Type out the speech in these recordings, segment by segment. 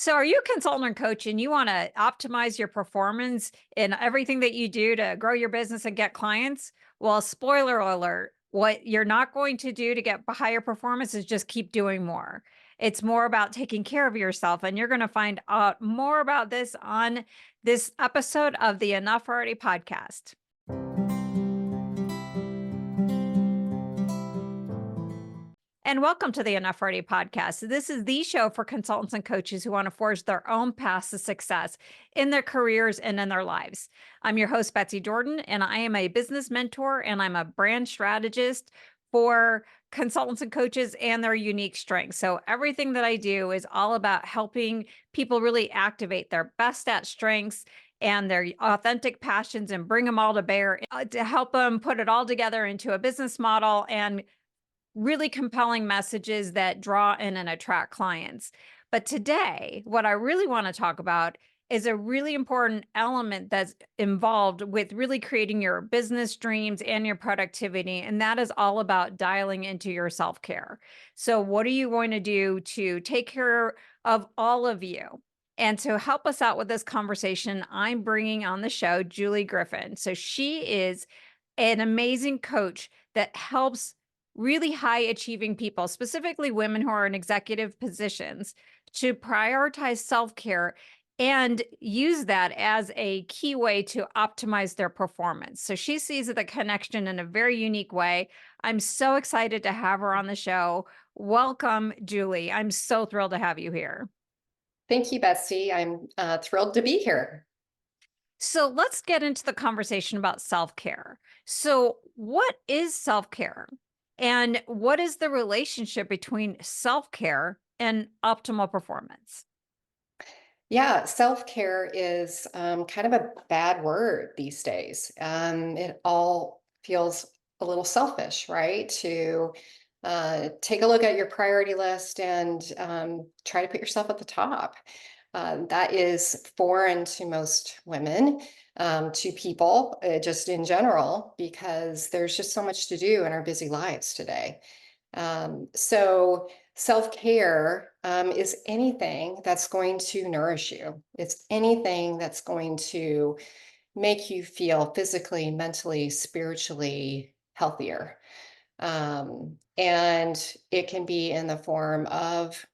So are you a consultant or coach and you want to optimize your performance in everything that you do to grow your business and get clients? Well, spoiler alert, what you're not going to do to get higher performance is just keep doing more. It's more about taking care of yourself. And you're going to find out more about this on this episode of the Enough Already podcast. And welcome to the Enough Already podcast. This is the show for consultants and coaches who want to forge their own paths to success in their careers and in their lives. I'm your host, Betsy Jordyn, and I am a business mentor and I'm a brand strategist for consultants and coaches and their unique strengths. So everything that I do is all about helping people really activate their best at strengths and their authentic passions and bring them all to bear to help them put it all together into a business model and really compelling messages that draw in and attract clients. But today, what I really want to talk about is a really important element that's involved with really creating your business dreams and your productivity. And that is all about dialing into your self-care. So what are you going to do to take care of all of you? And to help us out with this conversation, I'm bringing on the show Julie Griffin. So she is an amazing coach that helps really high achieving people, specifically women who are in executive positions, to prioritize self-care and use that as a key way to optimize their performance. So she sees the connection in a very unique way. I'm so excited to have her on the show. Welcome, Julie. I'm so thrilled to have you here. Thank you, Betsy. I'm thrilled to be here. So let's get into the conversation about self-care. So what is self-care? And what is the relationship between self-care and optimal performance? Yeah, self-care is kind of a bad word these days. It all feels a little selfish, right? To take a look at your priority list and try to put yourself at the top. That is foreign to most women, to people, just in general, because there's just so much to do in our busy lives today. So self-care is anything that's going to nourish you. It's anything that's going to make you feel physically, mentally, spiritually healthier. And it can be in the form of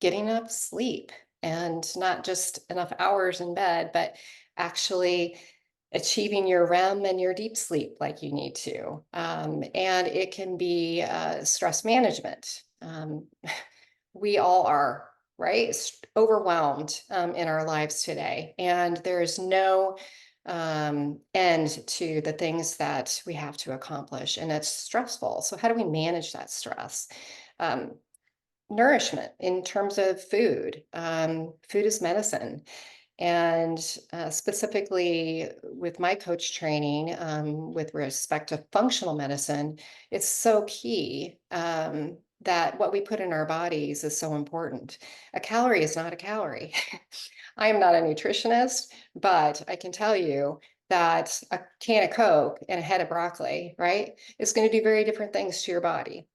getting enough sleep and not just enough hours in bed, but actually achieving your REM and your deep sleep like you need to. And it can be stress management. We all are, right? Overwhelmed in our lives today. And there's no end to the things that we have to accomplish. And it's stressful. So, how do we manage that stress? Um, Nourishment in terms of food. Food is medicine. And specifically with my coach training, with respect to functional medicine, it's so key that what we put in our bodies is so important. A calorie is not a calorie. I am not a nutritionist, but I can tell you that a can of Coke and a head of broccoli, right, is going to do very different things to your body.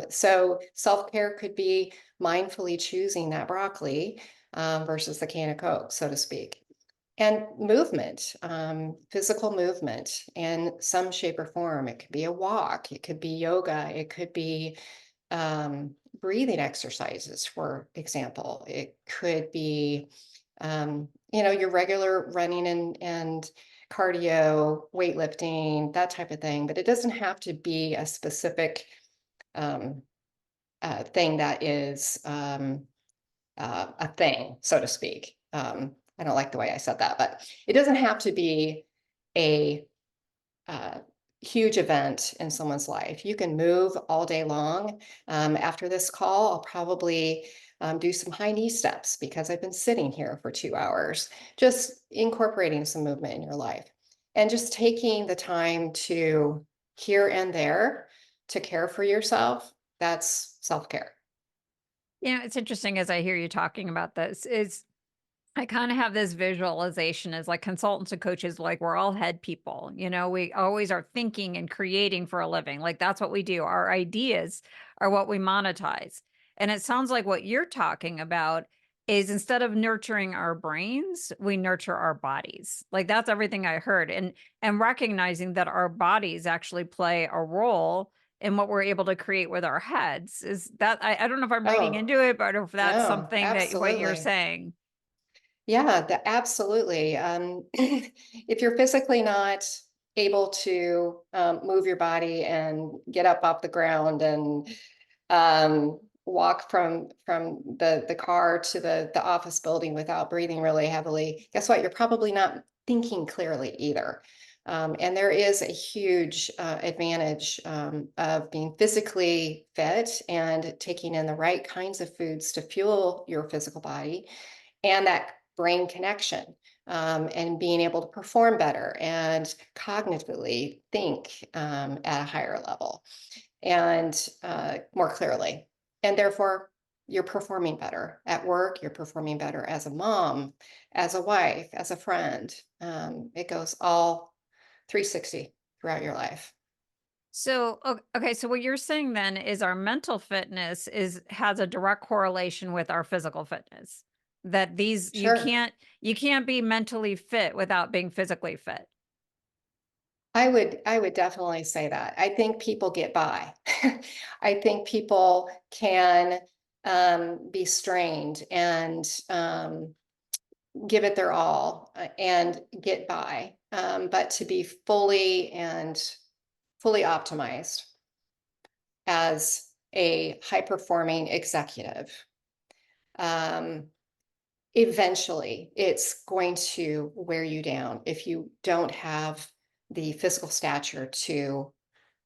So self-care could be mindfully choosing that broccoli versus the can of Coke, so to speak. And movement, physical movement in some shape or form. It could be a walk, it could be yoga, it could be breathing exercises, for example. It could be, your regular running and cardio, weightlifting, that type of thing. But it doesn't have to be a specific thing that is a thing, so to speak. I don't like the way I said that, but it doesn't have to be a huge event in someone's life. You can move all day long. After this call, I'll probably do some high knee steps because I've been sitting here for 2 hours, just incorporating some movement in your life and just taking the time to here and there to care for yourself. That's self-care. It's interesting as I hear you talking about this is I kind of have this visualization as like consultants and coaches, like we're all head people, we always are thinking and creating for a living. Like that's what we do. Our ideas are what we monetize. And it sounds like what you're talking about is instead of nurturing our brains, we nurture our bodies. Like that's everything I heard. And recognizing that our bodies actually play a role in what we're able to create with our heads. Is that I don't know if I'm reading Oh, into it, but if that's no, something that what you're absolutely. saying. Yeah, absolutely. If you're physically not able to move your body and get up off the ground and walk from the car to the office building without breathing really heavily, guess what? You're probably not thinking clearly either. And there is a huge advantage of being physically fit and taking in the right kinds of foods to fuel your physical body and that brain connection, and being able to perform better and cognitively think at a higher level and more clearly. And therefore, you're performing better at work, you're performing better as a mom, as a wife, as a friend. It goes all 360 throughout your life. So, okay, so what you're saying then is our mental fitness is has a direct correlation with our physical fitness. That these Sure. you can't be mentally fit without being physically fit. I would definitely say that. I think people get by. I think people can be strained and give it their all and get by. But to be fully optimized as a high performing executive, um, eventually it's going to wear you down if you don't have the physical stature to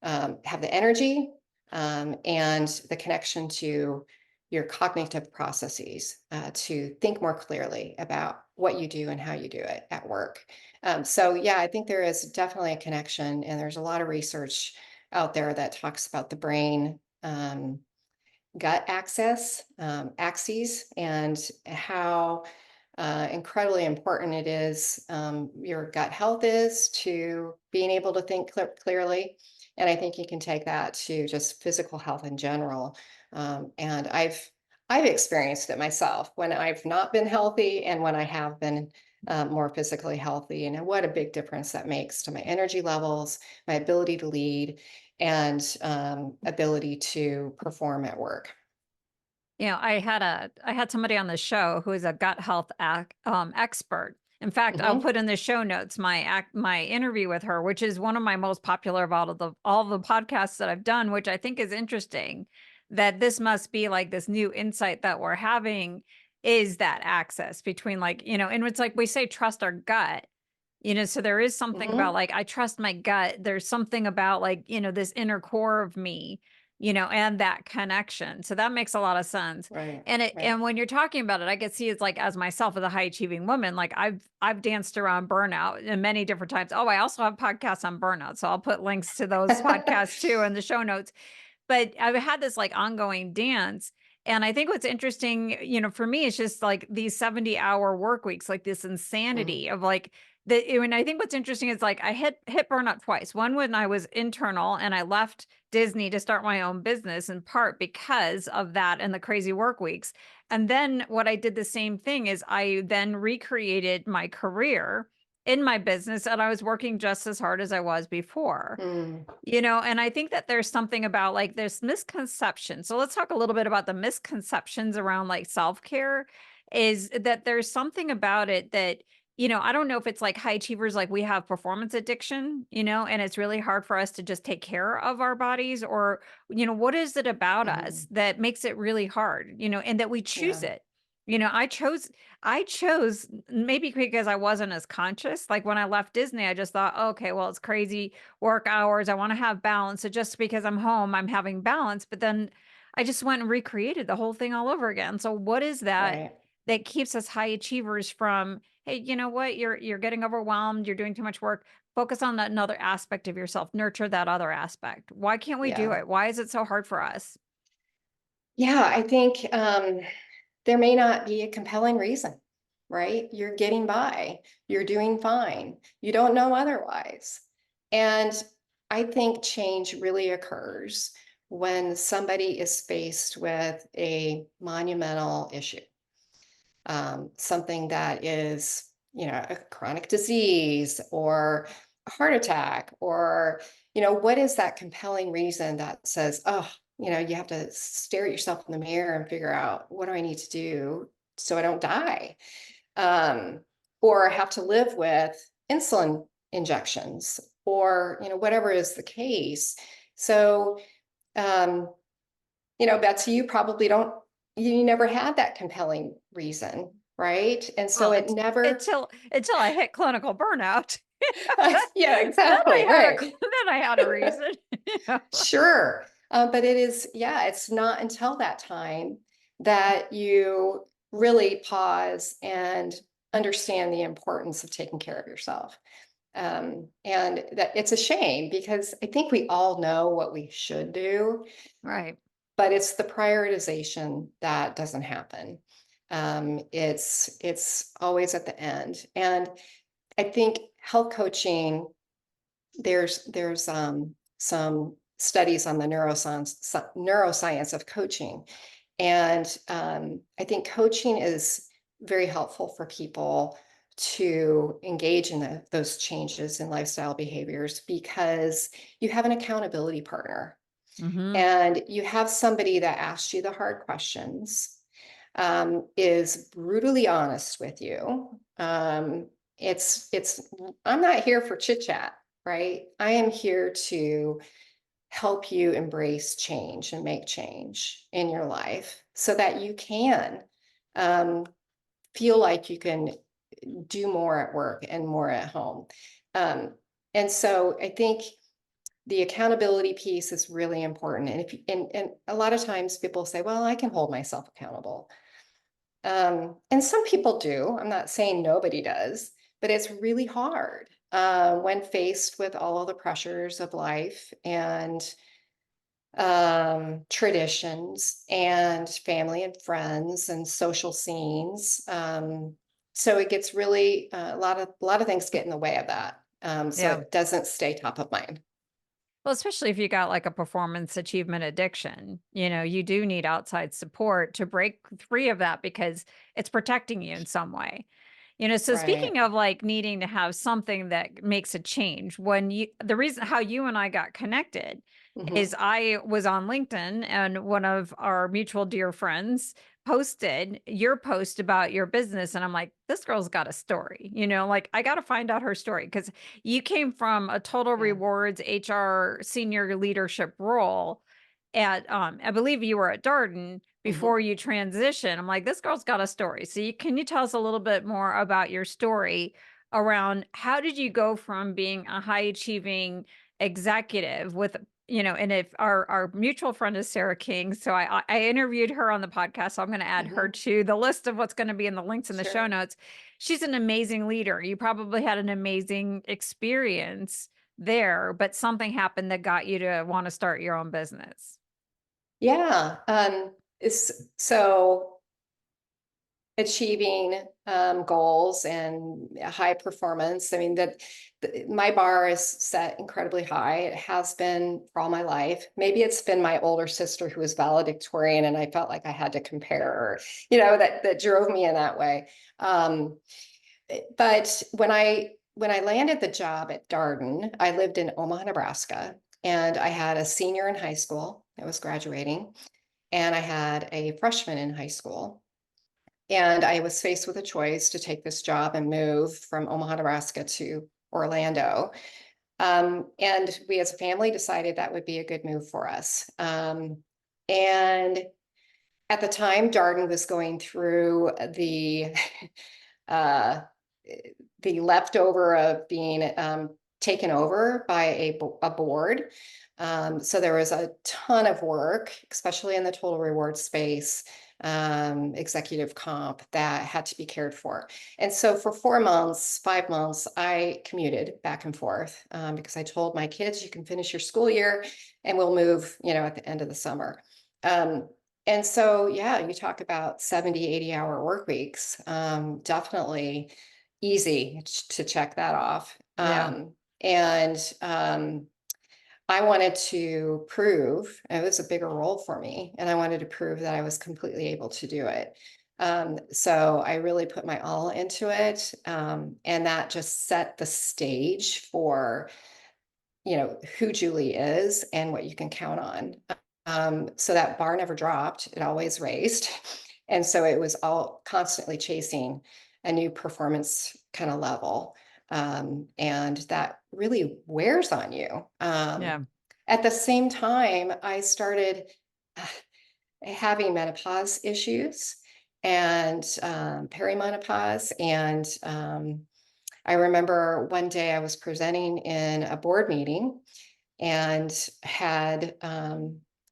have the energy and the connection to your cognitive processes to think more clearly about what you do and how you do it at work. So, yeah, I think there is definitely a connection, and there's a lot of research out there that talks about the brain. Gut axes, and how incredibly important it is, your gut health is to being able to think clearly. And I think you can take that to just physical health in general. And I've experienced it myself when I've not been healthy and when I have been more physically healthy, and what a big difference that makes to my energy levels, my ability to lead, and ability to perform at work. I had somebody on the show who is a gut health expert. In fact, I'll Hmm. put in the show notes my interview with her, which is one of my most popular of all of the podcasts that I've done, which I think is interesting. That this must be like this new insight that we're having is that access between and it's like we say trust our gut. So there is something about Hmm. like I trust my gut. There's something about this inner core of me, and that connection. So that makes a lot of sense. Right, And right. when you're talking about it, I could see it's like as myself as a high achieving woman, like I've danced around burnout in many different times. Oh, I also have podcasts on burnout. So I'll put links to those podcasts too in the show notes. But I've had this like ongoing dance. And I think what's interesting, for me, is just like these 70-hour work weeks, like this Mhm. insanity of like and I think what's interesting is like I hit burnout twice. One when I was internal and I left Disney to start my own business in part because of that and the crazy work weeks. And then what I did the same thing is I then recreated my career in my business and I was working just as hard as I was before. Mm. And I think that there's something about like there's misconception. So let's talk a little bit about the misconceptions around like self-care is that there's something about it that, I don't know if it's like high achievers, like we have performance addiction, and it's really hard for us to just take care of our bodies or, what is it about us Mhm. that makes it really hard, and that we choose Yeah. it. I chose maybe because I wasn't as conscious. Like when I left Disney, I just thought, "Oh, okay, well, it's crazy work hours. I want to have balance. So just because I'm home, I'm having balance. But then I just went and recreated the whole thing all over again. So what is that Right. that keeps us high achievers from, hey, you know what? You're getting overwhelmed, you're doing too much work. Focus on that another aspect of yourself. Nurture that other aspect. Why can't we do Yeah. it? Why is it so hard for us? Yeah, I think there may not be a compelling reason, right? You're getting by, you're doing fine, you don't know otherwise. And I think change really occurs when somebody is faced with a monumental issue. something that is, a chronic disease or a heart attack, or, what is that compelling reason that says, oh, you have to stare at yourself in the mirror and figure out, what do I need to do so I don't die? Um, or have to live with insulin injections, or, whatever is the case. So, um, Betsy, you never had that compelling reason, right? And so Well, it never, until I hit clinical burnout. yeah, Then I exactly, had right. then I had a reason. Yeah. Sure. But it's not until that time that you really pause and understand the importance of taking care of yourself. And that it's a shame, because I think we all know what we should do, Right. but it's the prioritization that doesn't happen. It's always at the end. And I think health coaching, there's some studies on the neuroscience of coaching, and I think coaching is very helpful for people to engage in those changes in lifestyle behaviors, because you have an accountability partner, Hmm. and you have somebody that asks you the hard questions, is brutally honest with you. It's I'm not here for chit chat, right? I am here to help you embrace change and make change in your life so that you can um, feel like you can do more at work and more at home. Um, and so I think the accountability piece is really important. And and a lot of times people say, well, I can hold myself accountable. And some people do. I'm not saying nobody does, but it's really hard when faced with all of the pressures of life and traditions and family and friends and social scenes. So it gets really a lot of things get in the way of that. So Yeah. it doesn't stay top of mind. Well, especially if you got like a performance achievement addiction, you do need outside support to break free of that because it's protecting you in some way. So Right. speaking of like needing to have something that makes a change, the reason how you and I got connected Hmm. is I was on LinkedIn and one of our mutual dear friends posted your post about your business. And I'm like, this girl's got a story, like I got to find out her story because you came from a total Yeah. rewards HR senior leadership role at, I believe you were at Darden Hmm. before you transition. I'm like, this girl's got a story. So can you tell us a little bit more about your story around how did you go from being a high achieving executive with, and if our mutual friend is Sarah King, so I interviewed her on the podcast, so I'm going to add her Hmm. to the list of what's going to be in the links in the show Sure. notes. She's an amazing leader. You probably had an amazing experience there, but something happened that got you to want to start your own business. Yeah. So achieving goals and high performance. I mean, my bar is set incredibly high. It has been for all my life. Maybe it's been my older sister who was valedictorian, and I felt like I had to compare her, that drove me in that way. Um, but when I landed the job at Darden, I lived in Omaha, Nebraska, and I had a senior in high school that was graduating, and I had a freshman in high school. And I was faced with a choice to take this job and move from Omaha, Nebraska to Orlando. And we as a family decided that would be a good move for us. And at the time, Darden was going through uh, the leftover of being taken over by a board. So there was a ton of work, especially in the total reward space, executive comp that had to be cared for. And so for 4 months, 5 months, I commuted back and forth because I told my kids, you can finish your school year and we'll move, at the end of the summer. Um, and so, yeah, you talk about 70, 80-hour work weeks. Definitely easy to check that off. Yeah. And I wanted to prove, and it was a bigger role for me, and I wanted to prove that I was completely able to do it. So I really put my all into it. And that just set the stage for, who Julie is and what you can count on. So that bar never dropped, it always raised. And so it was all constantly chasing a new performance kind of level. And that really wears on you. Yeah. At the same time, I started having menopause issues and perimenopause. And I remember one day I was presenting in a board meeting and had a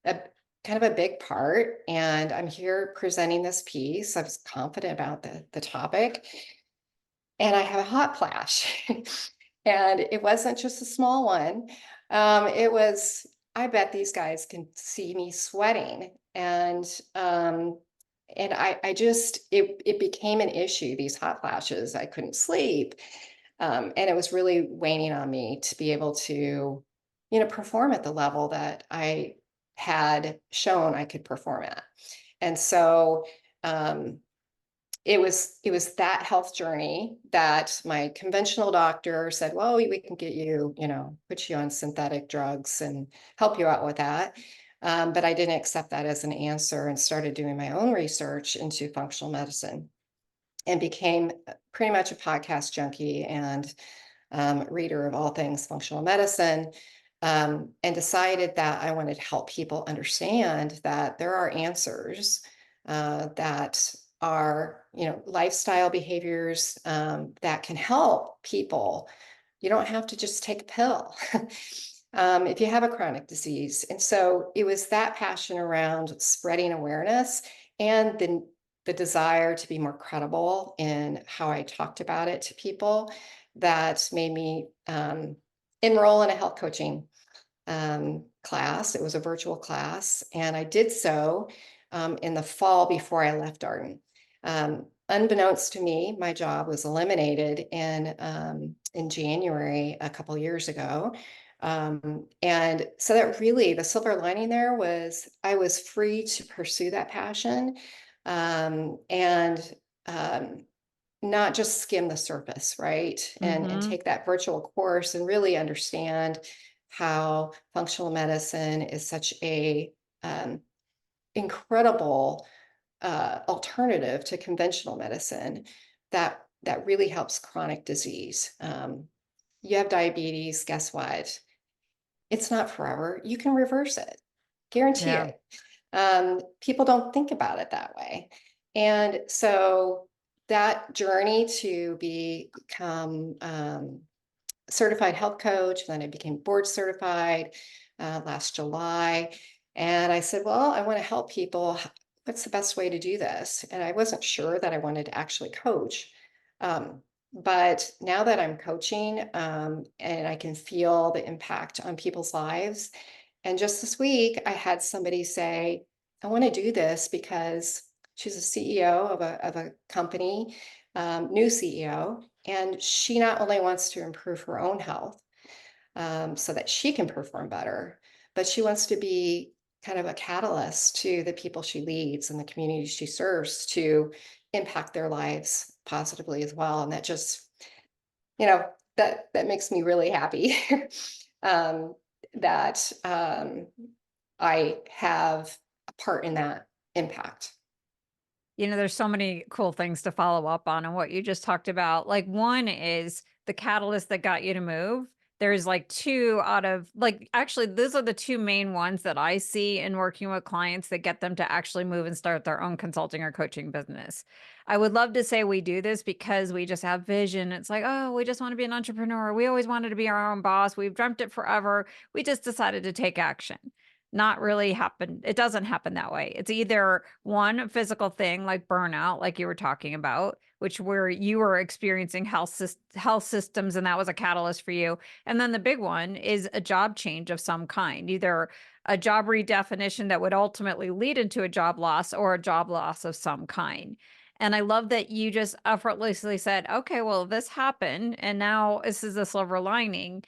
kind of a big part. And I'm here presenting this piece. I was confident about the topic. And I have a hot flash. And it wasn't just a small one. It was, I bet these guys can see me sweating. And I just, it became an issue, these hot flashes. I couldn't sleep. And it was really waning on me to be able to, perform at the level that I had shown I could perform at. And so, it was that health journey that my conventional doctor said, well, we can get you, put you on synthetic drugs and help you out with that. But I didn't accept that as an answer and started doing my own research into functional medicine and became pretty much a podcast junkie and reader of all things functional medicine. And decided that I wanted to help people understand that there are answers that are, lifestyle behaviors that can help people. You don't have to just take a pill if you have a chronic disease. And so it was that passion around spreading awareness and the desire to be more credible in how I talked about it to people that made me enroll in a health coaching class. It was a virtual class, and I did so in the fall before I left Darden. Unbeknownst to me, my job was eliminated in January a couple years ago. And so that really, the silver lining there was I was free to pursue that passion and not just skim the surface, right? And Mm-hmm. take that virtual course and really understand how functional medicine is such a incredible alternative to conventional medicine that really helps chronic disease. You have diabetes, guess what? It's not forever. You can reverse it, guarantee Yeah. it. People don't think about it that way. And so that journey to become certified health coach, then I became board certified last July. And I said, well, I want to help people. What's the best way to do this? And I wasn't sure that I wanted to actually coach. But now that I'm coaching and I can feel the impact on people's lives, and just this week, I had somebody say, I want to do this because she's a CEO of a company, new CEO, and she not only wants to improve her own health so that she can perform better, but she wants to be kind of a catalyst to the people she leads and the communities she serves to impact their lives positively as well. And that just, you know, that makes me really happy um, that I have a part in that impact. There's so many cool things to follow up on what you just talked about. Like, one is the catalyst that got you to move. There's like two out of like, actually, those are the two main ones that I see in working with clients that get them to actually move and start their own consulting or coaching business. I would love to say we do this because we just have vision. It's like, oh, we just want to be an entrepreneur. We always wanted to be our own boss. We've dreamt it forever. We just decided to take action. Not really happen. It doesn't happen that way. It's either one, a physical thing like burnout, like you were talking about, which where you were experiencing health systems, and that was a catalyst for you. And then the big one is a job change of some kind, either a job redefinition that would ultimately lead into a job loss or a job loss of some kind. And I love that you just effortlessly said, okay, well, this happened, and now this is the silver lining.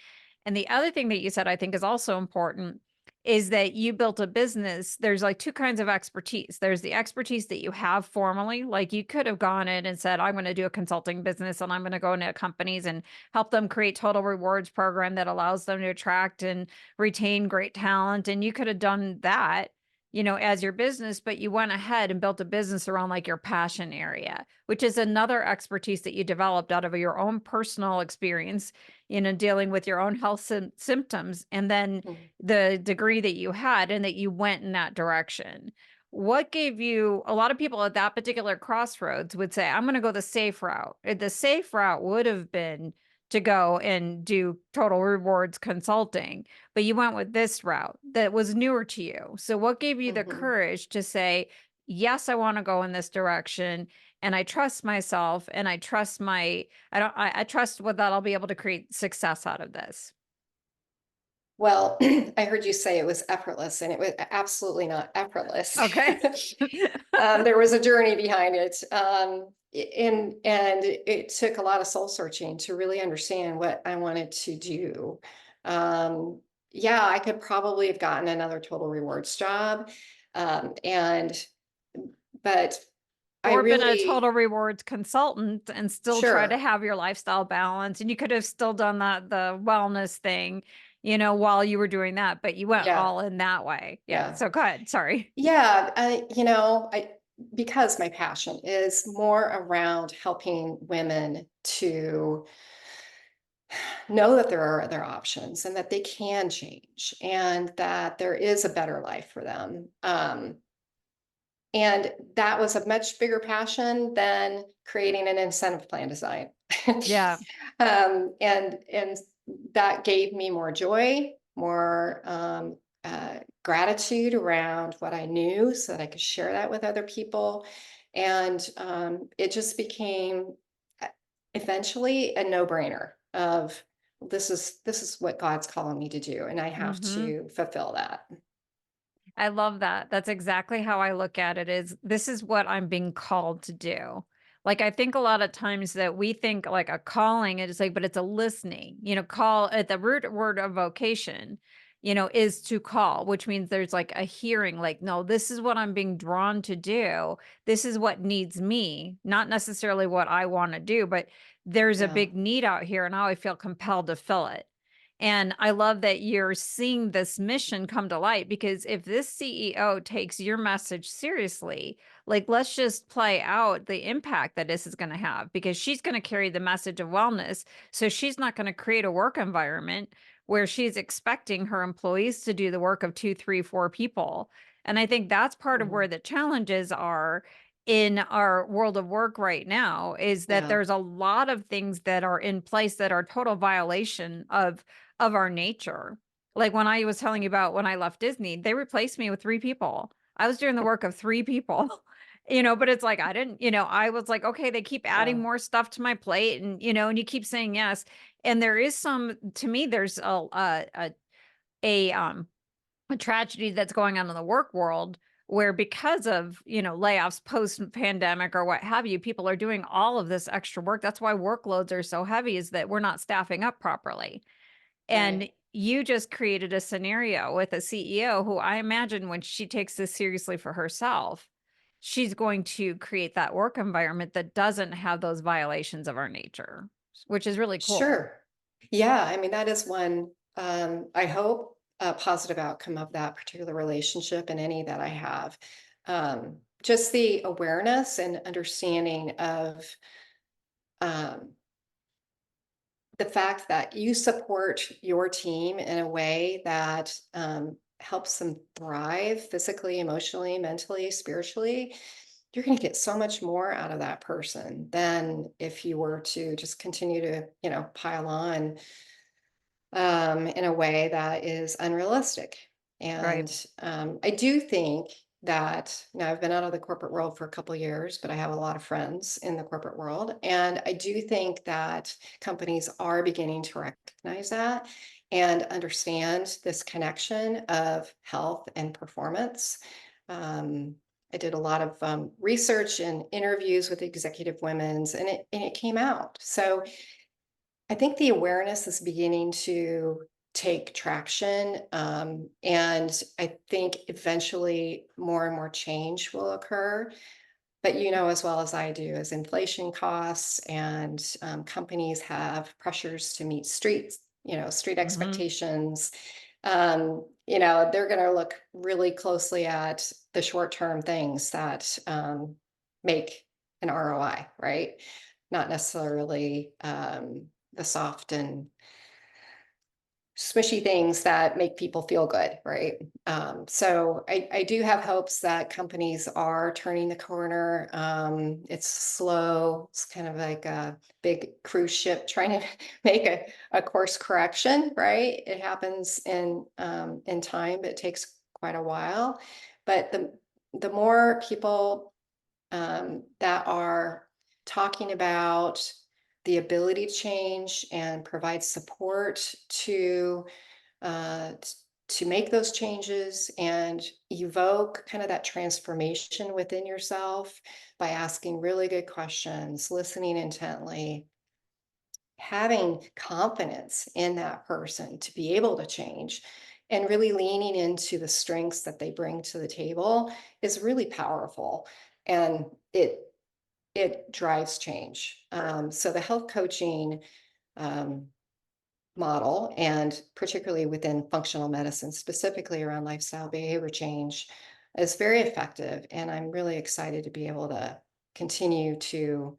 And the other thing that you said, I think, is also important is that you built a business. There's like two kinds of expertise. There's the expertise that you have formally, like you could have gone in and said, I'm going to do a consulting business and I'm going to go into companies and help them create total rewards program that allows them to attract and retain great talent. And you could have done that, as your business, but you went ahead and built a business around like your passion area, which is another expertise that you developed out of your own personal experience, dealing with your own health symptoms, and then Mhm. the degree that you had, and that you went in that direction. What gave you, a lot of people at that particular crossroads would say, I'm going to go the safe route. The safe route would have been to go and do total rewards consulting, but you went with this route that was newer to you. So what gave you the Mhm. courage to say, yes, I want to go in this direction, and I trust myself, and I trust I trust what that I'll be able to create success out of this. Well, I heard you say it was effortless, and it was absolutely not effortless. Okay. There was a journey behind it, and it took a lot of soul searching to really understand what I wanted to do. Um, yeah, I could probably have gotten another total rewards job, and but I Or been a really, total rewards consultant and still try to sure, have your lifestyle balance. And you could have still done the wellness thing, while you were doing that, but you went yeah, all in that way. Yeah. yeah. So go ahead. Sorry. Yeah, I because my passion is more around helping women to know that there are other options and that they can change and that there is a better life for them. And that was a much bigger passion than creating an incentive plan design. Yeah. And that gave me more joy, more gratitude around what I knew, so that I could share that with other people. And it just became uh, eventually a no-brainer of this is what God's calling me to do, and I have Hmm. to fulfill that. I love that. That's exactly how I look at it, is this is what I'm being called to do. Like I think a lot of times that we think like a calling, it's like, but it's a listening, call at the root word of vocation, is to call, which means there's like a hearing, like, no, this is what I'm being drawn to do. This is what needs me, not necessarily what I want to do, but there's a Yeah, big need out here and now I feel compelled to fill it. And I love that you're seeing this mission come to light, because if this CEO takes your message seriously, like let's just play out the impact that this is going to have, because she's going to carry the message of wellness. So she's not going to create a work environment where she's expecting her employees to do the work of two, three, four people. And I think that's part of mhm, where the challenges are in our world of work right now, is that yeah, there's a lot of things that are in place that are total violation of our nature. Like when I was telling you about when I left Disney, they replaced me with three people. I was doing the work of three people. But it's like I didn't, I was like, okay, they keep adding yeah, more stuff to my plate, and and you keep saying yes. And there is some, to me, there's a a tragedy that's going on in the work world, where because of, layoffs post pandemic or what have you, people are doing all of this extra work. That's why workloads are so heavy, is that we're not staffing up properly. And right. you just created a scenario with a CEO who, I imagine, when she takes this seriously for herself, she's going to create that work environment that doesn't have those violations of our nature, which is really cool. Sure. Yeah, I mean, that is one, I hope, a positive outcome of that particular relationship and any that I have. Just the awareness and understanding of um, the fact that you support your team in a way that helps them thrive physically, emotionally, mentally, spiritually. You're going to get so much more out of that person than if you were to just continue to, pile on in a way that is unrealistic. Right. And I do think that now I've been out of the corporate world for a couple years, but I have a lot of friends in the corporate world. And I do think that companies are beginning to recognize that and understand this connection of health and performance. Um, I did a lot of research and interviews with executive women's, and it came out. So I think the awareness is beginning to take traction. And I think eventually more and more change will occur. But you know as well as I do, as inflation costs and companies have pressures to meet street Hmm. expectations, they're going to look really closely at the short-term things that make an ROI, right? Not necessarily the soft and smushy things that make people feel good, right? So I do have hopes that companies are turning the corner. It's slow. It's kind of like a big cruise ship trying to make a course correction, right? It happens in time, but it takes quite a while. But the more people that are talking about the ability to change and provide support uh, t- to make those changes and evoke kind of that transformation within yourself by asking really good questions, listening intently, having confidence in that person to be able to change, and really leaning into the strengths that they bring to the table is really powerful. And it drives change. So the health coaching um, model, and particularly within functional medicine, specifically around lifestyle behavior change, is very effective. And I'm really excited to be able to continue to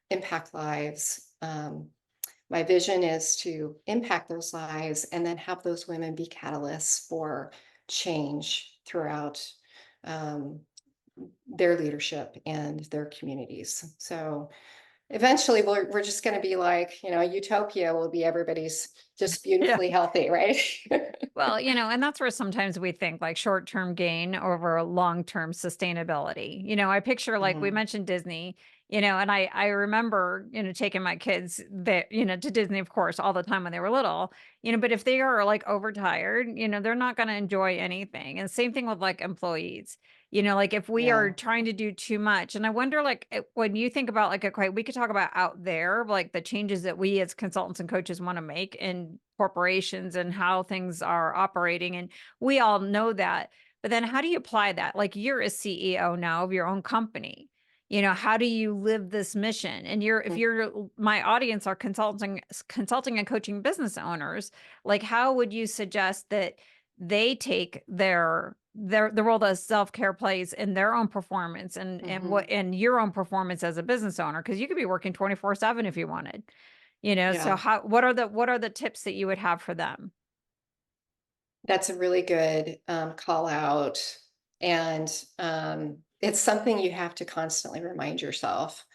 impact lives. My vision is to impact those lives and then have those women be catalysts for change throughout um, their leadership and their communities. So eventually we're just going to be like, utopia will be everybody's just Yeah. beautifully healthy, right? Well, and that's where sometimes we think like short-term gain over long-term sustainability. I picture like we Mhm. mentioned Disney, and I remember, taking my kids that, to Disney, of course, all the time when they were little, but if they are like overtired, they're not going to enjoy anything. And same thing with like employees. Like if we are Yeah. trying to do too much, and I wonder, like, when you think about like, okay, we could talk about out there, like the changes that we as consultants and coaches want to make in corporations and how things are operating. And we all know that. But then how do you apply that? Like you're a CEO now of your own company. How do you live this mission? And if Mm. you're my audience are consulting and coaching business owners, like how would you suggest that they take the role that self-care plays in their own performance and what Mhm. and your own performance as a business owner, because you could be working 24/7 if you wanted. So Yeah, what are the tips that you would have for them? that's a really good call out. And it's something you have to constantly remind yourself,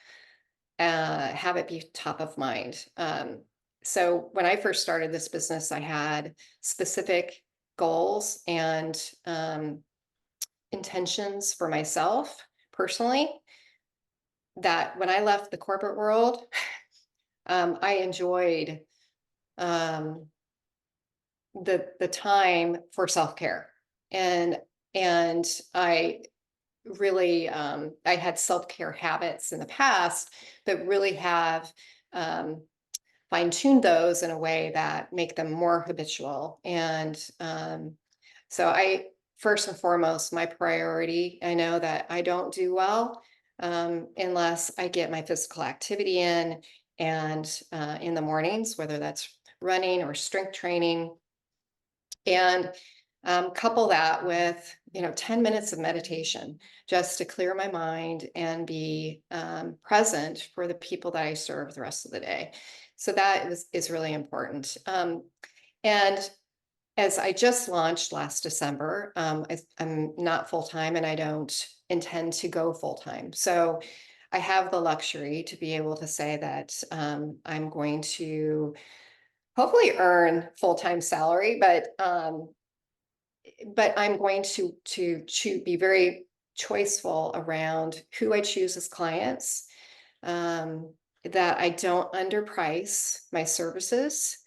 have it be top of mind. So when I first started this business, I had specific goals and intentions for myself personally that when I left the corporate world, I enjoyed um, the time for self care, and and I really I had self care habits in the past, but really have um, fine tuned those in a way that make them more habitual. And so I first and foremost, my priority. I know that I don't do well unless I get my physical activity in the mornings, whether that's running or strength training, and couple that with 10 minutes of meditation just to clear my mind and be present for the people that I serve the rest of the day. So that is really important. And as I just launched last December, I'm not full time and I don't intend to go full time. So I have the luxury to be able to say that I'm going to hopefully earn full time salary, but I'm going to be very choiceful around who I choose as clients, um, that I don't underprice my services,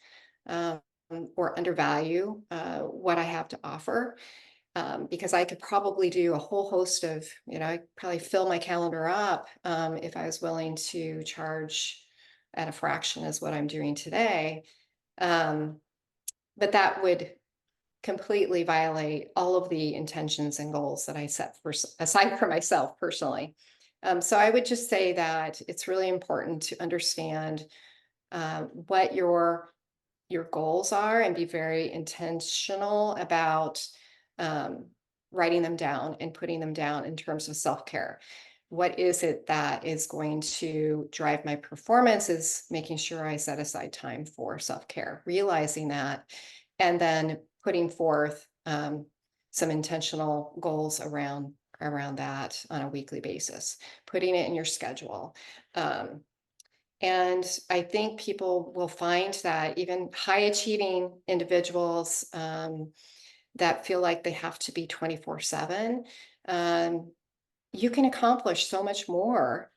um, or undervalue what I have to offer. Because I could probably do a whole host of, I probably fill my calendar up if I was willing to charge at a fraction as what I'm doing today. Um, but that would completely violate all of the intentions and goals that I set for aside for myself personally. So I would just say that it's really important to understand what your goals are and be very intentional about um, writing them down and putting them down in terms of self-care. What is it that is going to drive my performance is making sure I set aside time for self-care, realizing that, and then putting forth some intentional goals around that on a weekly basis, putting it in your schedule. Um, and I think people will find that even high achieving individuals that feel like they have to be 24/7, um, you can accomplish so much more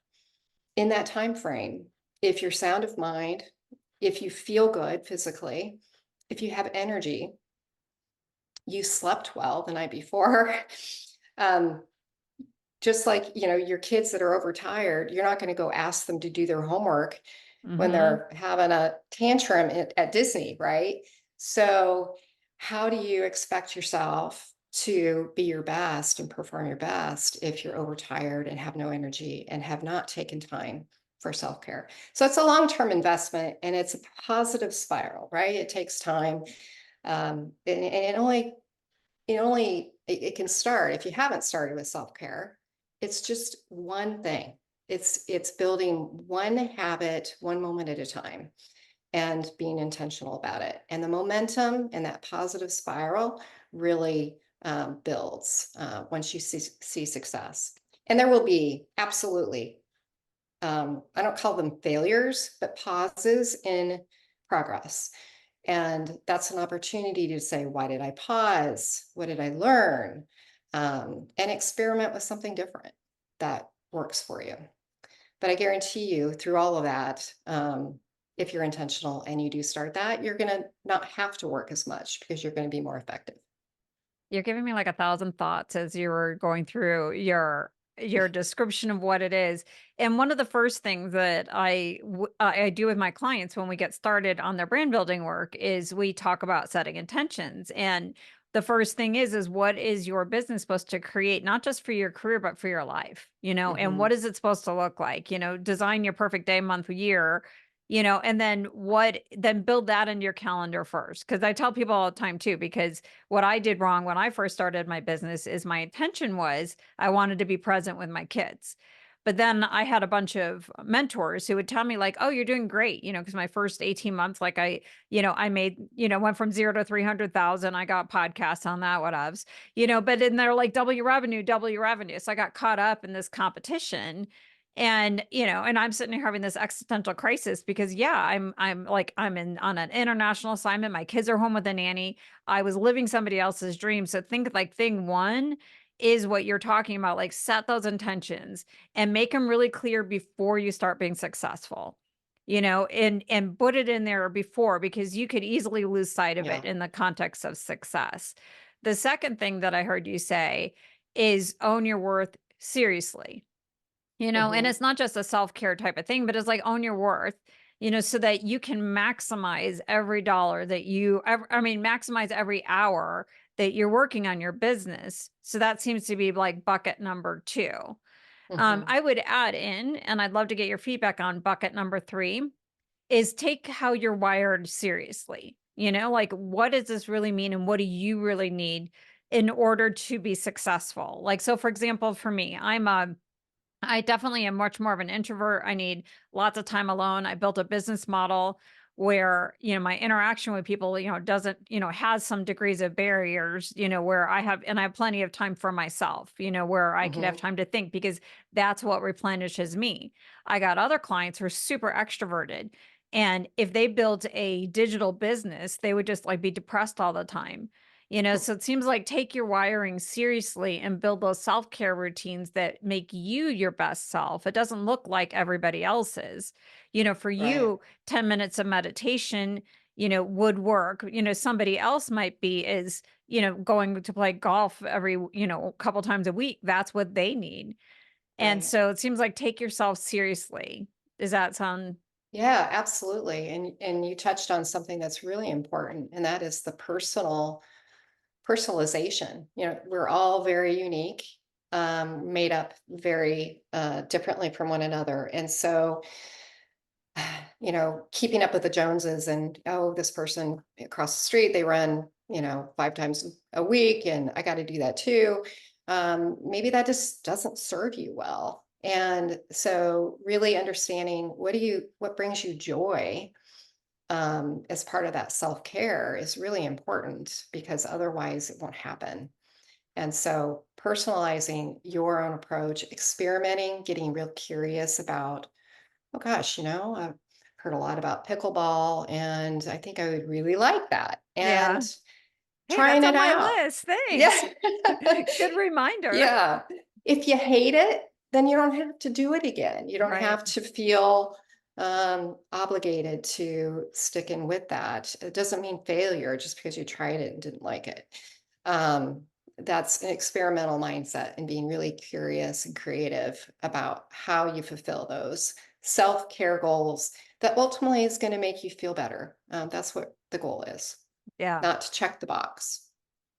in that time frame if you're sound of mind, if you feel good physically, if you have energy, you slept well the night before. um, just like, your kids that are overtired, you're not going to go ask them to do their homework when Mm-hmm. they're having a tantrum at Disney, right? So, how do you expect yourself to be your best and perform your best if you're overtired and have no energy and have not taken time for self care? So, it's a long term investment and it's a positive spiral, right? It takes time. And it can start if you haven't started with self care. It's just one thing. It's building one habit, one moment at a time, and being intentional about it. And the momentum and that positive spiral really builds once you see success. And there will be absolutely, I don't call them failures, but pauses in progress. And that's an opportunity to say, why did I pause? What did I learn? And experiment with something different that works for you. But I guarantee you, through all of that, if you're intentional and you do start that, you're going to not have to work as much because you're going to be more effective. You're giving me like a thousand thoughts as you were going through your description of what it is. And one of the first things that I do with my clients when we get started on their brand building work is we talk about setting intentions. And the first thing is what is your business supposed to create, not just for your career, but for your life, and Hmm. what is it supposed to look like? Design your perfect day, month, year, and then build that into your calendar first. Cause I tell people all the time too, because what I did wrong when I first started my business is my intention was I wanted to be present with my kids. But then I had a bunch of mentors who would tell me like, "Oh, you're doing great," because my first 18 months, like I made, went from 0 to 300,000. I got podcasts on that, whatevs, but then they're like, double your revenue, double your revenue. So I got caught up in this competition and I'm sitting here having this existential crisis because yeah, I'm on an international assignment. My kids are home with a nanny. I was living somebody else's dream. So think like thing one is what you're talking about, like set those intentions and make them really clear before you start being successful. And put it in there before because you could easily lose sight of Yeah. it in the context of success. The second thing that I heard you say is own your worth seriously. And Hmm. it's not just a self-care type of thing, but it's like own your worth, so that you can maximize every dollar that maximize every hour that you're working on your business. So that seems to be like bucket number two. Hmm. I would add in, and I'd love to get your feedback on bucket number three, is take how you're wired seriously. Like what does this really mean and what do you really need in order to be successful? Like, so for example, for me, I definitely am much more of an introvert. I need lots of time alone. I built a business model where, my interaction with people, doesn't, has some degrees of barriers, where and I have plenty of time for myself, where I could have Hmm. time to think because that's what replenishes me. I got other clients who are super extroverted. And if they built a digital business, they would just like be depressed all the time. So it seems like take your wiring seriously and build those self-care routines that make you your best self. It doesn't look like everybody else's. For Right. you, 10 minutes of meditation, would work. Somebody else might be is, going to play golf every, couple times a week. That's what they need. And Right. so it seems like take yourself seriously. Does that sound Yeah, absolutely. And you touched on something that's really important, and that is the personalization. We're all very unique, made up very differently from one another. And so, keeping up with the Joneses and, oh, this person across the street, they run, 5 times a week, and I got to do that too. Maybe that just doesn't serve you well. And so really understanding what brings you joy as part of that self-care is really important, because otherwise it won't happen. And so personalizing your own approach, experimenting, getting real curious about, oh gosh, I've heard a lot about pickleball and I think I would really like that. Yeah. And Hey, that's trying it on my out. list. Thanks. Yeah. Good reminder. Yeah. If you hate it, then you don't have to do it again. You don't Right. have to feel obligated to stick in with that. It doesn't mean failure just because you tried it and didn't like it. Um, that's an experimental mindset, and being really curious and creative about how you fulfill those self-care goals that ultimately is going to make you feel better. That's what the goal is, Yeah. not to check the box.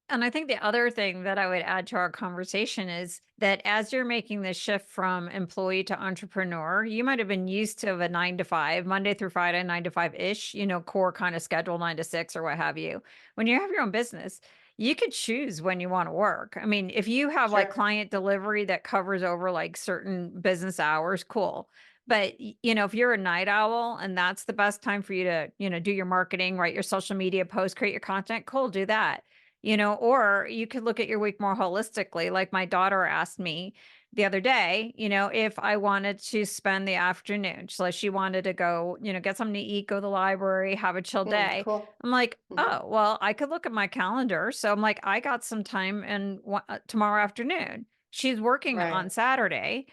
And I think the other thing that I would add to our conversation is that as you're making the shift from employee to entrepreneur, you might have been used to a 9 to 5, Monday through Friday, 9 to 5 ish, core kind of schedule, 9 to 6 or what have you. When you have your own business, you could choose when you want to work. I mean, if you have like Sure. client delivery that covers over like certain business hours, cool. But if you're a night owl and that's the best time for you to, do your marketing, write your social media posts, create your content, cool, do that. Or you could look at your week more holistically. Like my daughter asked me the other day, if I wanted to spend the afternoon. So she wanted to go, get something to eat, go to the library, have a chill day. Cool. I'm like, Mhm. oh, well, I could look at my calendar. So I'm like, I got some time and tomorrow afternoon. She's working on Right. Saturday.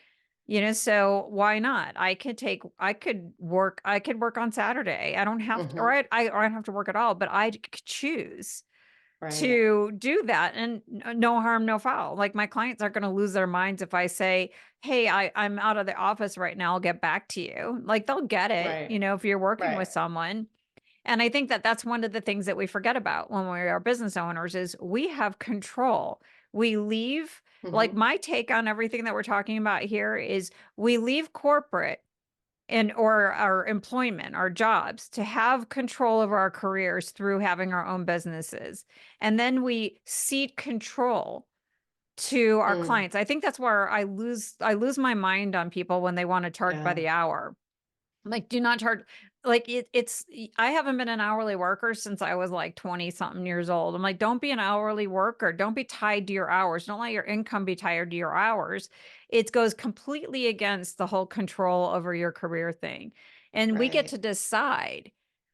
So why not? I could work on Saturday. I don't have to, Hmm. or I don't have to work at all, but I could choose Right. to do that, and no harm, no foul. Like my clients aren't going to lose their minds if I say, "Hey, I'm out of the office right now. I'll get back to you." Like they'll get it, Right. if you're working with Right. someone. And I think that that's one of the things that we forget about when we are business owners is we have control. We leave like Hmm. my take on everything that we're talking about here is we leave corporate and or our employment, our jobs to have control over our careers through having our own businesses. And then we cede control to our Mm. clients. I think that's where I lose my mind on people when they want to charge by Yeah. the hour. Like, do not charge like I haven't been an hourly worker since I was like 20 something years old. I'm like, don't be an hourly worker. Don't be tied to your hours. Don't let your income be tied to your hours. It goes completely against the whole control over your career thing. And we get Right. to decide.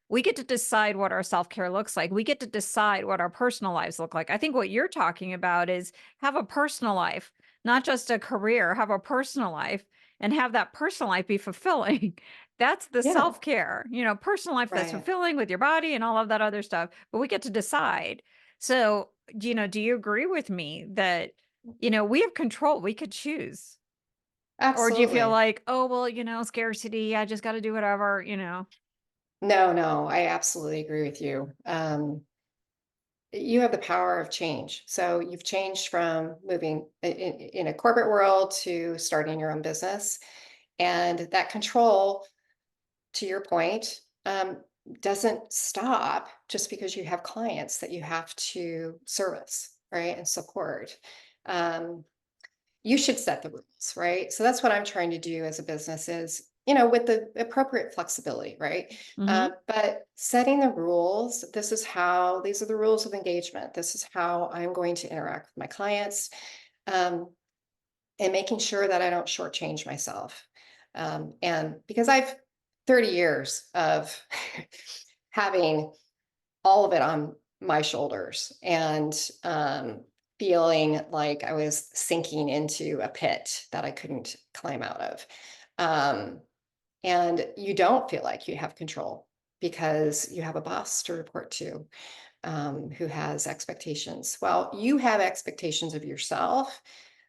We get to decide what our self-care looks like. We get to decide what our personal lives look like. I think what you're talking about is have a personal life, not just a career, have a personal life and have that personal life be fulfilling. That's the Yeah. self-care, personal life that's Right. fulfilling with your body and all of that other stuff, but we get to decide. So, do you agree with me that, we have control, we could choose? Or do you feel Absolutely. like, "Oh, well, scarcity, I just gotta do whatever?" No, no, I absolutely agree with you. You have the power of change. So you've changed from moving in a corporate world to starting your own business. And that control, to your point, doesn't stop just because you have clients that you have to service, right? And support. Um, you should set the rules, right? So that's what I'm trying to do as a business is, with the appropriate flexibility, right? Mhm. But setting the rules, these are the rules of engagement. This is how I'm going to interact with my clients, um, and making sure that I don't shortchange myself. And because I've 30 years of having all of it on my shoulders, and feeling like I was sinking into a pit that I couldn't climb out of. Um, and you don't feel like you have control because you have a boss to report to, who has expectations. Well, you have expectations of yourself.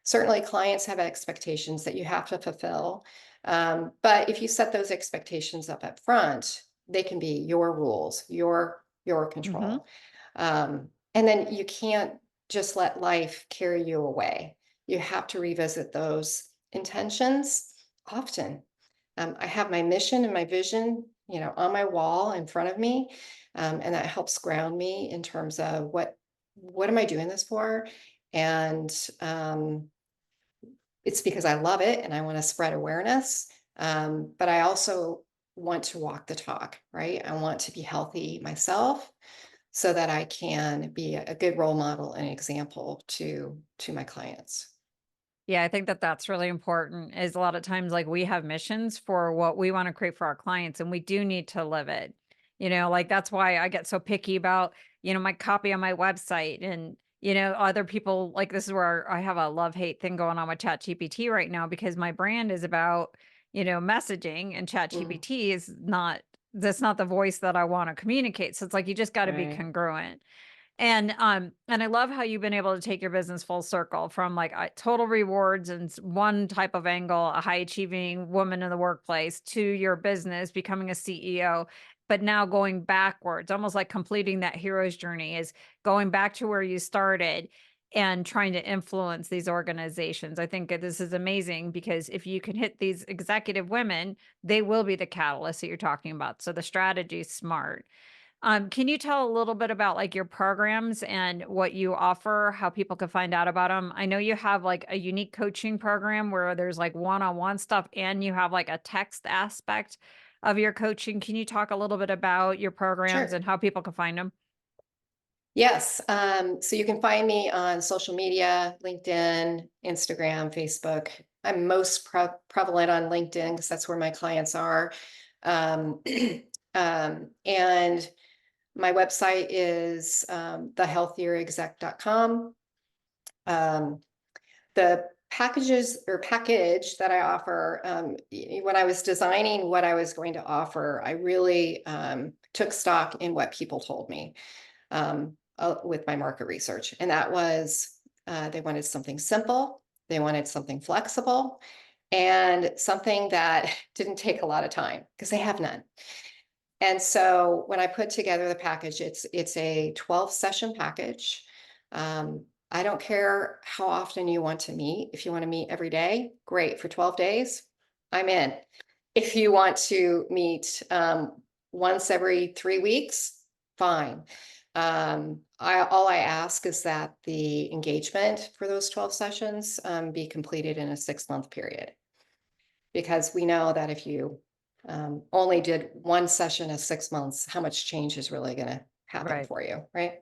Certainly clients have expectations that you have to fulfill. But if you set those expectations up front, they can be your rules, your Hmm. control. And then you can't just let life carry you away. You have to revisit those intentions often. I have my mission and my vision, on my wall in front of me, and that helps ground me in terms of what am I doing this for? And it's because I love it and I want to spread awareness. But I also want to walk the talk, right? I want to be healthy myself so that I can be a good role model and example to my clients. Yeah, I think that that's really important is a lot of times like we have missions for what we want to create for our clients and we do need to live it. Like that's why I get so picky about, my copy on my website and, other people like this is where I have a love-hate thing going on with ChatGPT right now because my brand is about, messaging and Mm, ChatGPT is not that's not the voice that I want to communicate. So it's like you just got to be right. congruent. And I love how you've been able to take your business full circle from like total rewards and one type of angle, a high achieving woman in the workplace to your business becoming a CEO, but now going backwards, almost like completing that hero's journey is going back to where you started and trying to influence these organizations. I think that this is amazing because if you can hit these executive women, they will be the catalyst that you're talking about. So the strategy is smart. Can you tell a little bit about like your programs and what you offer, how people can find out about them? I know you have like a unique coaching program where there's like one-on-one stuff and you have like a text aspect of your coaching. Can you talk a little bit about your programs Sure. and how people can find them? Yes. So you can find me on social media, LinkedIn, Instagram, Facebook. I'm most prevalent on LinkedIn because that's where my clients are. Um, and my website is thehealthierexec.com. Um, the packages or package that I offer, when I was designing what I was going to offer, I really took stock in what people told me with my market research. And that was they wanted something simple, they wanted something flexible, and something that didn't take a lot of time because they have none. And so when I put together the package, it's a 12 session package. I don't care how often you want to meet. If you want to meet every day, great. For 12 days, I'm in. If you want to meet once every 3 weeks, fine. All I ask is that the engagement for those 12 sessions be completed in a 6 month period, because we know that if you only did one session of 6 months, how much change is really going to happen Right. for you, right?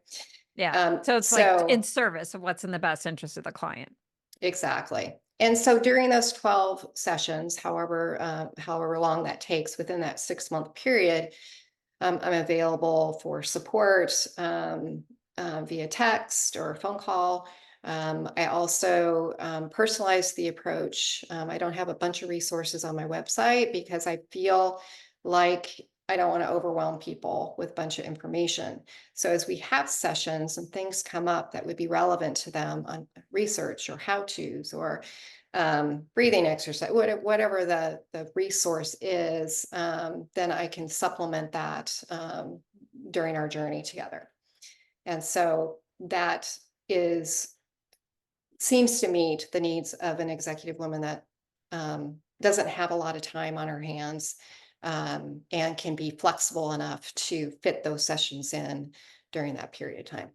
Yeah. So it's like in So service of what's in the best interest of the client. exactly. And so during those 12 sessions, however long that takes within that 6 month period, I'm available for support via text or phone call. I also personalize the approach. I don't have a bunch of resources on my website because I feel like I don't want to overwhelm people with a bunch of information. So as we have sessions and things come up that would be relevant to them on research or how-tos or breathing exercise, whatever the resource is, then I can supplement that during our journey together. And so that is seems to meet the needs of an executive woman that doesn't have a lot of time on her hands, and can be flexible enough to fit those sessions in during that period of time.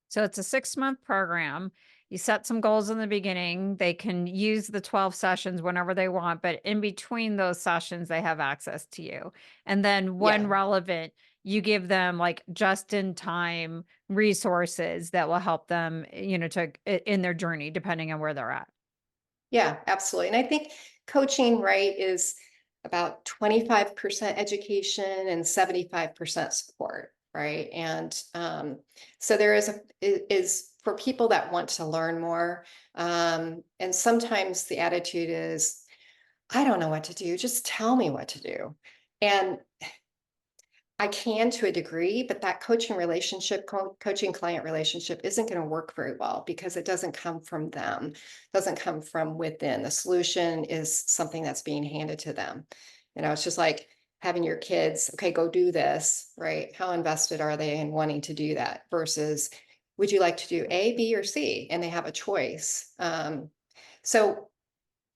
So it's a 6-month program. You set some goals in the beginning. They can use the 12 sessions whenever they want, but in between those sessions, they have access to you. And then when Yeah, relevant, you give them like just in time resources that will help them, in their journey, depending on where they're at. yeah, absolutely. And I think coaching, right, is about 25% education and 75% support, right? And so there is for people that want to learn more. And sometimes the attitude is, I don't know what to do, just tell me what to do. And I can to a degree, but that coaching relationship, coaching client relationship isn't going to work very well because it doesn't come from them, doesn't come from within. The solution is something that's being handed to them. It's just like having your kids, okay, go do this, right? How invested are they in wanting to do that versus would you like to do A, B, or C? And they have a choice. So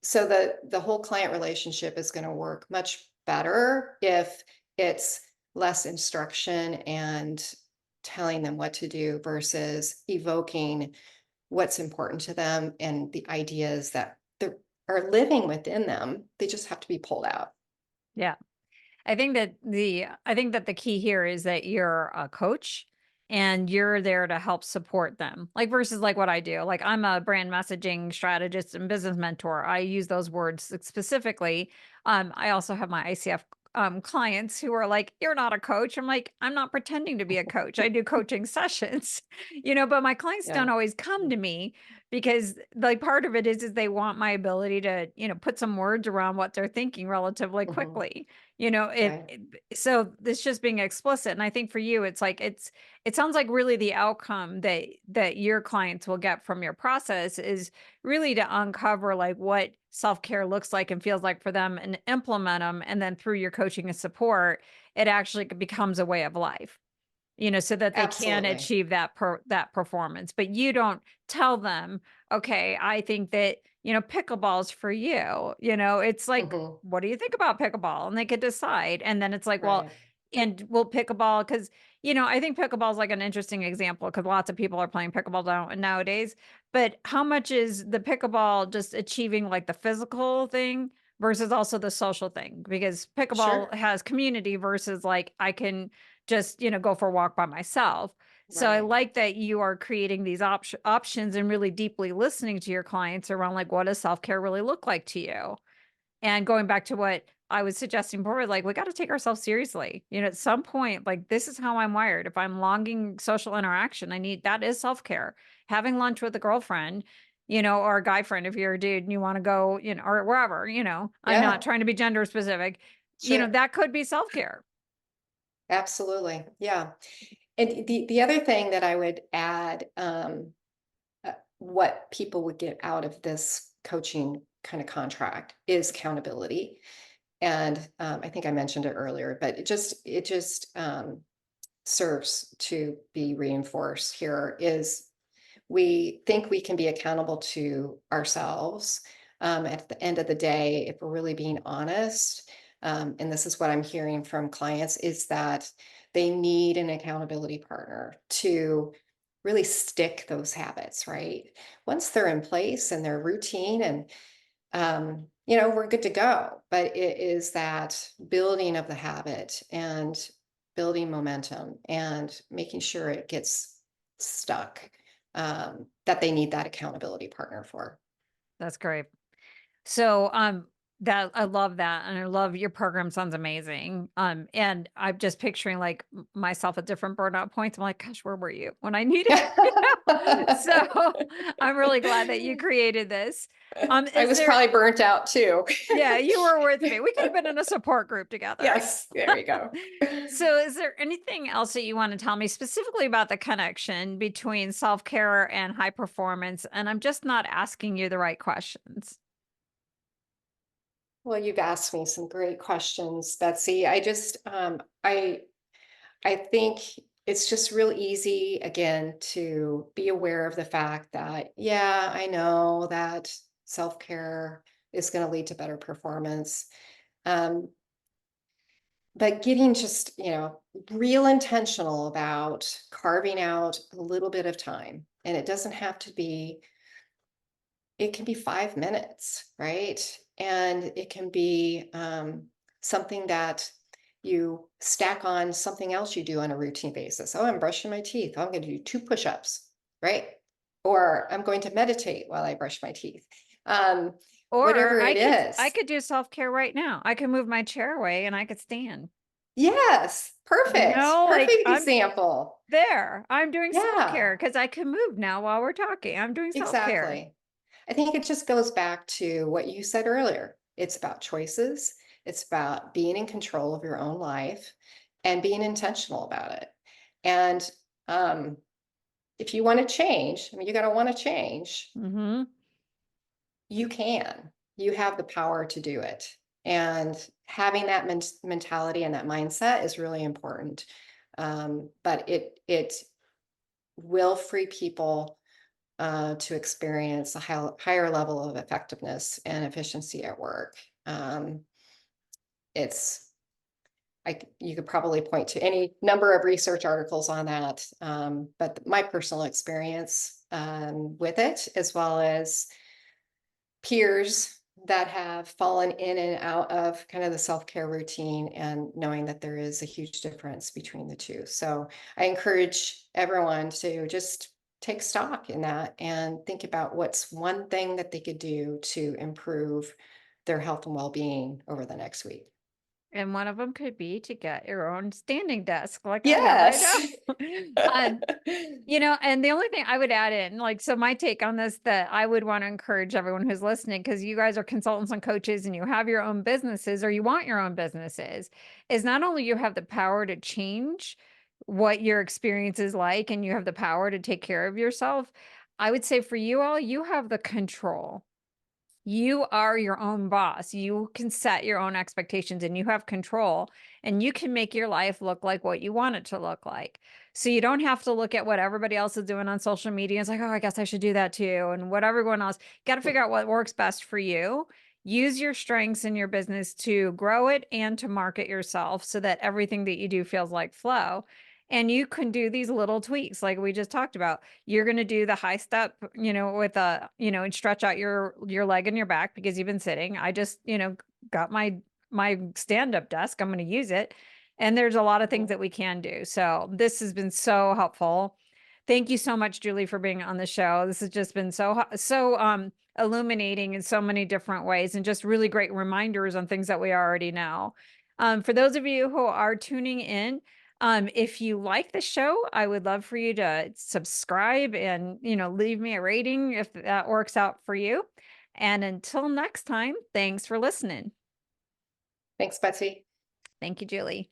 the whole client relationship is going to work much better if it's less instruction and telling them what to do versus evoking what's important to them and the ideas that are living within them. They just have to be pulled out. Yeah. I think that the key here is that you're a coach and you're there to help support them. Like versus like what I do. Like I'm a brand messaging strategist and business mentor. I use those words specifically. I also have my ICF clients who are like, "You're not a coach." I'm like, "I'm not pretending to be a coach. I do coaching sessions." But my clients Yeah. don't always come to me because like part of it is they want my ability to, put some words around what they're thinking relatively Mhm. quickly. You know, it, Right. it so this just being explicit. And I think for you, it's like it sounds like really the outcome that your clients will get from your process is really to uncover like what self-care looks like and feels like for them and implement them. And then through your coaching and support, it actually becomes a way of life, so that they can Absolutely. achieve that performance. But you don't tell them, okay, I think that, pickleball's for you. It's like, Mhm. what do you think about pickleball? And they could decide. And then it's like, well, Right. and will pickleball, because, I think pickleball is like an interesting example because lots of people are playing pickleball nowadays. But how much is the pickleball just achieving like the physical thing versus also the social thing? Because pickleball Sure. has community versus like I can just, go for a walk by myself. So I Right. like that you are creating these options and really deeply listening to your clients around like, what does self-care really look like to you? And going back to what I was suggesting before, like we got to take ourselves seriously. At some point, like this is how I'm wired. If I'm longing social interaction, that is self-care. Having lunch with a girlfriend, or a guy friend if you're a dude and you want to go, or wherever, I'm not Yeah. trying to be gender specific, Sure. that could be self-care. Absolutely. Yeah. And the other thing that I would add, what people would get out of this coaching kind of contract is accountability. And I think I mentioned it earlier, but it just serves to be reinforced here is we think we can be accountable to ourselves at the end of the day if we're really being honest. And this is what I'm hearing from clients is that they need an accountability partner to really stick those habits, right? Once they're in place and they're routine and we're good to go. But it is that building of the habit and building momentum and making sure it gets stuck, that they need that accountability partner for. That's great. So, that I love that, and I love your program sounds amazing. And I'm just picturing like myself at different burnout points. I'm like, gosh, where were you when I needed you? So I'm really glad that you created this. I Is was there, probably burnt out too. yeah, you were with me. We could have been in a support group together. Yes, there we go. So, is there anything else that you want to tell me specifically about the connection between self care and high performance? And I'm just not asking you the right questions. Well, you've asked me some great questions, Betsy. I think it's just real easy, again, to be aware of the fact that, yeah, I know that self care is going to lead to better performance. Um, but getting just, real intentional about carving out a little bit of time. And it doesn't have to be, it can be 5 minutes, right? And it can be something that you stack on something else you do on a routine basis. Oh, I'm brushing my teeth. Oh, I'm going to do 2 push-ups, right? Or I'm going to meditate while I brush my teeth. Um, Or Whatever it I is. could do self-care right now. I can move my chair away and I could stand. Yes, perfect. Like Perfect I'm example. there. I'm doing Yeah, self-care because I can move now while we're talking. I'm doing self-care. exactly. I think it just goes back to what you said earlier. It's about choices. It's about being in control of your own life and being intentional about it. And if you want to change, I mean, you're going to want to change. Mm-hmm. You can. You have the power to do it. And having that mentality and that mindset is really important. But it will free people to experience a higher level of effectiveness and efficiency at work. It's you could probably point to any number of research articles on that, but my personal experience with it, as well as peers that have fallen in and out of kind of the self-care routine, and knowing that there is a huge difference between the two. So I encourage everyone to just take stock in that and think about what's one thing that they could do to improve their health and well-being over the next week. And one of them could be to get your own standing desk like I have right Yes. now. Um, and the only thing I would add in, like, so my take on this that I would want to encourage everyone who's listening, because you guys are consultants and coaches and you have your own businesses or you want your own businesses, is not only you have the power to change what your experience is like and you have the power to take care of yourself. I would say for you all, you have the control. You are your own boss. You can set your own expectations and you have control, and you can make your life look like what you want it to look like. So you don't have to look at what everybody else is doing on social media. It's like, oh, I guess I should do that too. And what everyone else, got to figure out what works best for you. Use your strengths in your business to grow it and to market yourself so that everything that you do feels like flow. And you can do these little tweaks like we just talked about. You're going to do the high step, with and stretch out your leg and your back because you've been sitting. I just, got my stand-up desk. I'm going to use it. And there's a lot of things that we can do. So this has been so helpful. Thank you so much, Julie, for being on the show. This has just been so illuminating in so many different ways, and just really great reminders on things that we already know. For those of you who are tuning in, if you like the show, I would love for you to subscribe and, leave me a rating if that works out for you. And until next time, thanks for listening. Thanks, Betsy. Thank you, Julie.